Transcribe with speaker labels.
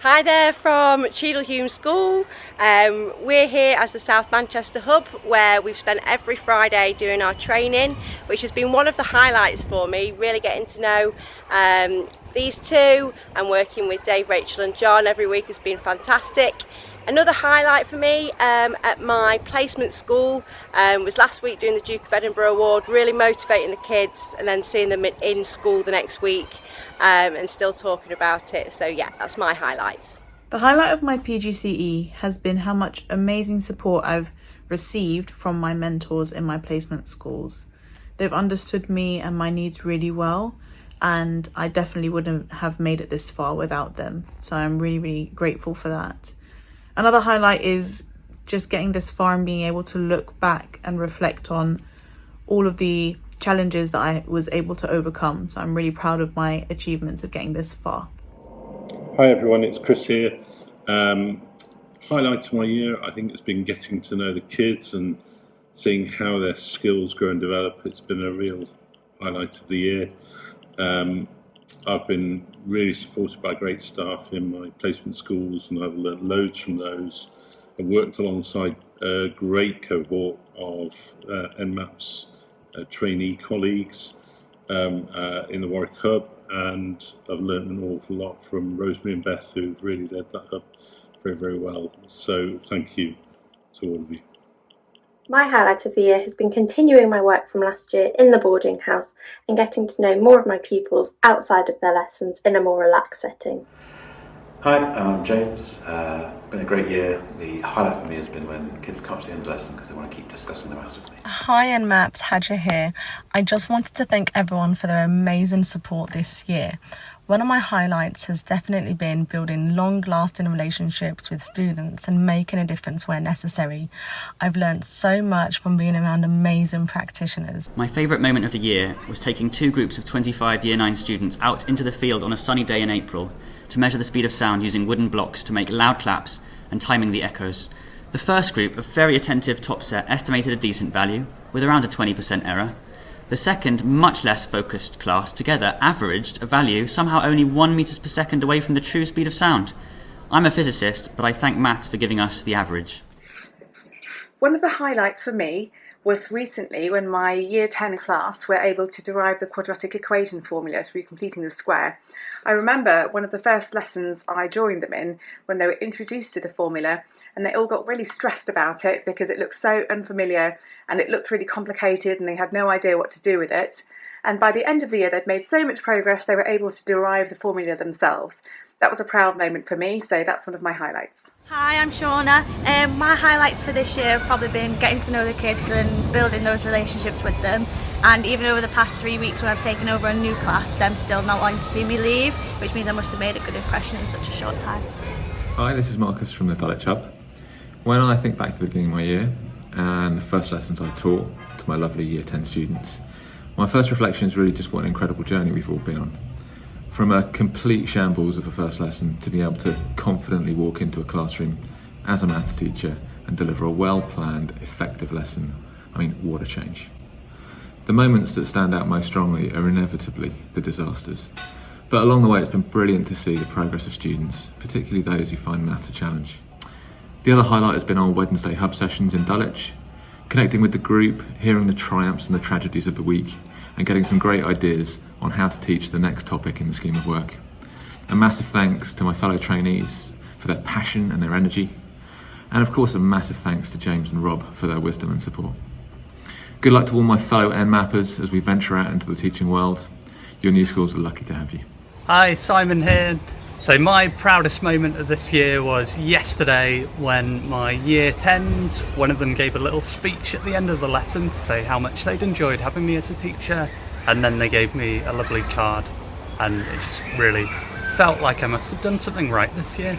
Speaker 1: Hi there from Cheadle School. We're here as the South Manchester Hub, where we've spent every Friday doing our training, which has been one of the highlights for me, really getting to know these two, and working with Dave, Rachel and John every week has been fantastic. Another highlight for me at my placement school was last week doing the Duke of Edinburgh Award, really motivating the kids and then seeing them in school the next week and still talking about it. So yeah, that's my highlights.
Speaker 2: The highlight of my PGCE has been how much amazing support I've received from my mentors in my placement schools. They've understood me and my needs really well, and I definitely wouldn't have made it this far without them. So I'm really, really grateful for that. Another highlight is just getting this far and being able to look back and reflect on all of the challenges that I was able to overcome. So I'm really proud of my achievements of getting this far.
Speaker 3: Hi everyone, it's Chris here. Highlight of my year, I think it's been getting to know the kids and seeing how their skills grow and develop. It's been a real highlight of the year. I've been really supported by great staff in my placement schools, and I've learned loads from those. I've worked alongside a great cohort of NMAPS trainee colleagues in the Warwick Hub, and I've learned an awful lot from Rosemary and Beth, who've really led that hub very, very well. So thank you to all of you.
Speaker 4: My highlight of the year has been continuing my work from last year in the boarding house and getting to know more of my pupils outside of their lessons in a more relaxed setting.
Speaker 5: Hi, I'm James. Been a great year. The highlight for me has been when kids come up to the end of the lesson because they want to keep discussing the maths with me.
Speaker 6: Hi NMAPS, Hadja here. I just wanted to thank everyone for their amazing support this year. One of my highlights has definitely been building long-lasting relationships with students and making a difference where necessary. I've learned so much from being around amazing practitioners.
Speaker 7: My favourite moment of the year was taking two groups of 25 Year 9 students out into the field on a sunny day in April to measure the speed of sound using wooden blocks to make loud claps and timing the echoes. The first group, a very attentive top set, estimated a decent value, with around a 20% error. The second, much less focused class, together averaged a value somehow only 1 meters per second away from the true speed of sound. I'm a physicist, but I thank maths for giving us the average.
Speaker 8: One of the highlights for me was recently when my Year 10 class were able to derive the quadratic equation formula through completing the square. I remember one of the first lessons I joined them in when they were introduced to the formula, and they all got really stressed about it because it looked so unfamiliar and it looked really complicated and they had no idea what to do with it. And by the end of the year they'd made so much progress they were able to derive the formula themselves. That was a proud moment for me, so that's one of my highlights.
Speaker 9: Hi, I'm Shauna. My highlights for this year have probably been getting to know the kids and building those relationships with them, and even over the past 3 weeks when I've taken over a new class, them still not wanting to see me leave, which means I must have made a good impression in such a short time.
Speaker 10: Hi, this is Marcus from the Dulwich Hub. When I think back to the beginning of my year and the first lessons I taught to my lovely Year 10 students, my first reflection is really just what an incredible journey we've all been on. From a complete shambles of a first lesson to be able to confidently walk into a classroom as a maths teacher and deliver a well-planned, effective lesson. I mean, what a change. The moments that stand out most strongly are inevitably the disasters. But along the way, it's been brilliant to see the progress of students, particularly those who find maths a challenge. The other highlight has been our Wednesday hub sessions in Dulwich, connecting with the group, hearing the triumphs and the tragedies of the week, and getting some great ideas on how to teach the next topic in the scheme of work. A massive thanks to my fellow trainees for their passion and their energy, and of course a massive thanks to James and Rob for their wisdom and support. Good luck to all my fellow NMAPPers as we venture out into the teaching world. Your new schools are lucky to have you.
Speaker 11: Hi, Simon here. So my proudest moment of this year was yesterday when my Year 10s, one of them gave a little speech at the end of the lesson to say how much they'd enjoyed having me as a teacher, and then they gave me a lovely card, and it just really felt like I must have done something right this year.